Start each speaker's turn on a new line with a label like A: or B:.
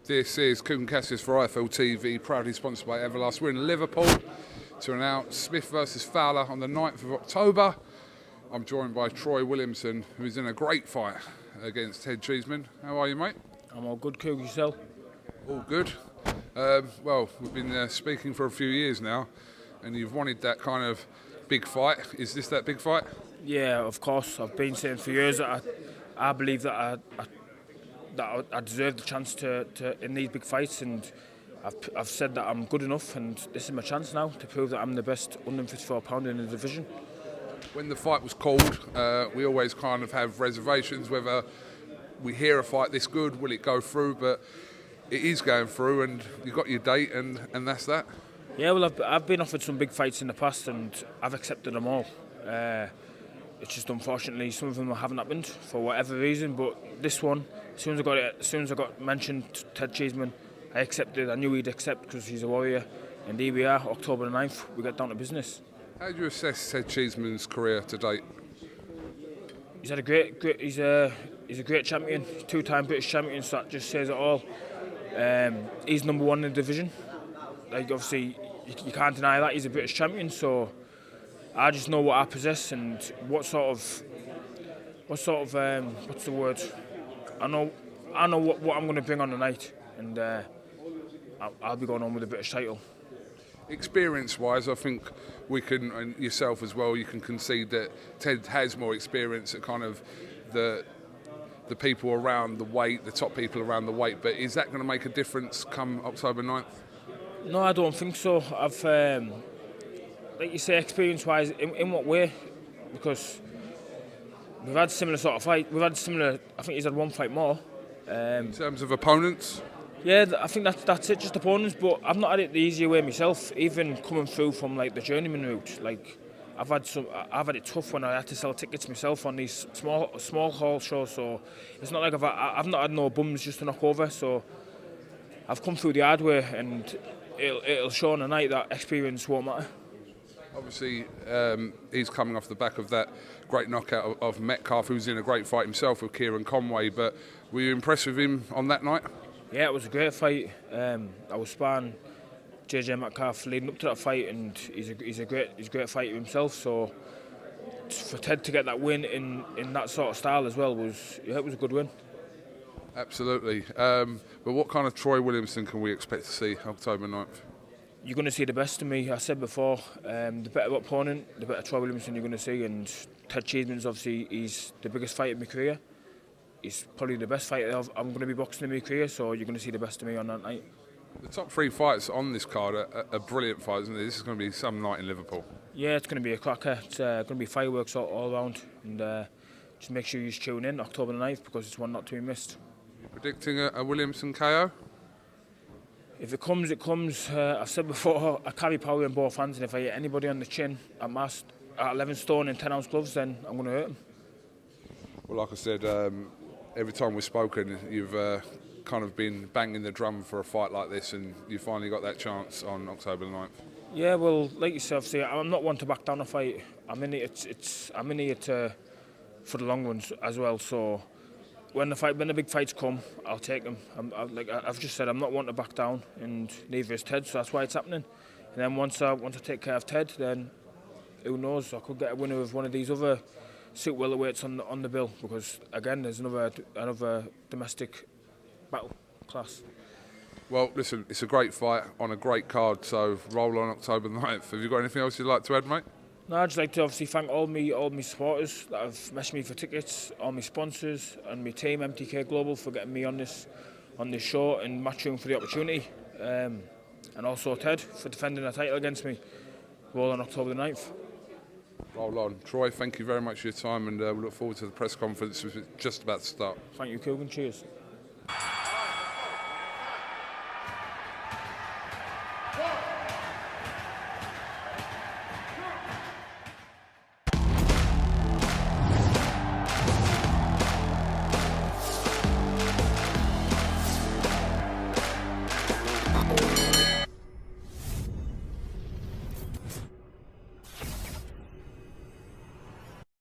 A: This is KUGAN CASSIUS for IFL TV, proudly sponsored by Everlast. We're in Liverpool to announce Smith versus Fowler on the 9th of October. I'm joined by Troy Williamson, who's in a great fight against Ted Cheeseman. How are you, mate?
B: I'm all good, Coog, yourself?
A: All good. Well, we've been speaking for a few years now, and you've wanted that kind of big fight. Is this that big fight?
B: Yeah, of course. I've been saying for years that I believe that I deserve the chance to in these big fights, and I've said that I'm good enough, and this is my chance now to prove that I'm the best 154 pounder in the division.
A: When the fight was called, we always kind of have reservations whether we hear a fight this good, will it go through? But it is going through, and you got your date, and that's that.
B: Yeah, well, I've been offered some big fights in the past, and I've accepted them all. It's just unfortunately some of them haven't happened for whatever reason. But this one, as soon as I got mentioned, Ted Cheeseman, I accepted. I knew he'd accept because he's a warrior. And here we are, October the 9th. We get down to business.
A: How do you assess Ted Cheeseman's career to date?
B: He's had a great. He's a great champion, two-time British champion. So that just says it all. He's number one in the division. Like obviously, you can't deny that he's a British champion. So I just know what I possess and what's the word? I know what I'm going to bring on the night, and I'll be going on with the British title.
A: Experience-wise, I think we can, and yourself as well, you can concede that Ted has more experience at kind of the people around the weight, the top people around the weight. But is that going to make a difference come October 9th?
B: No, I don't think so. I've, like you say, experience-wise, in what way? Because we've had similar sort of fight. We've had similar. I think he's had one fight more.
A: In terms of opponents.
B: Yeah, I think that's it, just opponents. But I've not had it the easier way myself. Even coming through from like the journeyman route, like I've had it tough when I had to sell tickets myself on these small hall shows. So it's not like I've not had no bums just to knock over. So I've come through the hard way, and it'll show on the night that experience won't matter.
A: Obviously, he's coming off the back of that great knockout of Metcalf, who's in a great fight himself with Kieran Conway. But were you impressed with him on that night?
B: Yeah, it was a great fight. I was sparring JJ Metcalf leading up to that fight, and he's a great fighter himself. So for Ted to get that win in that sort of style as well it was a good win.
A: Absolutely. But what kind of Troy Williamson can we expect to see October 9th? You're
B: going to see the best of me. I said before, the better opponent, the better Troy Williamson you're going to see. And Ted Cheeseman's obviously, he's the biggest fighter in my career. He's probably the best fighter I'm going to be boxing in my career, so you're going to see the best of me on that night.
A: The top three fights on this card are brilliant fights, isn't it? This is going to be some night in Liverpool. Yeah,
B: it's going to be a cracker. It's going to be fireworks all around. And just make sure you tune in October the 9th, because it's one not to be missed.
A: Predicting a Williamson KO?
B: If it comes, it comes. I've said before, I carry power in both hands, and if I hit anybody on the chin at 11 stone in 10-ounce gloves, then I'm going to hurt him.
A: Well, like I said, every time we've spoken, you've kind of been banging the drum for a fight like this, and you finally got that chance on October the 9th. Yeah,
B: well, like yourself, see, I'm not one to back down a fight. I'm in here for the long runs as well, so when the big fights come, I'll take them. I've just said, I'm not one to back down, and neither is Ted, so that's why it's happening. And then once I take care of Ted, then who knows? I could get a winner of one of these other super welterweights on the bill, because again, there's another domestic battle class.
A: Well, listen, it's a great fight on a great card, so roll on October 9th. Have you got anything else you'd like to add, mate?
B: No, I'd just like to obviously thank all my supporters that have messaged me for tickets, all my sponsors and my team, MTK Global, for getting me on this show, and Matchroom for the opportunity, and also Ted for defending the title against me. Roll on October the 9th.
A: Roll on. Troy, thank you very much for your time, and we look forward to the press conference, which is just about to start.
B: Thank you, KUGAN. Cheers.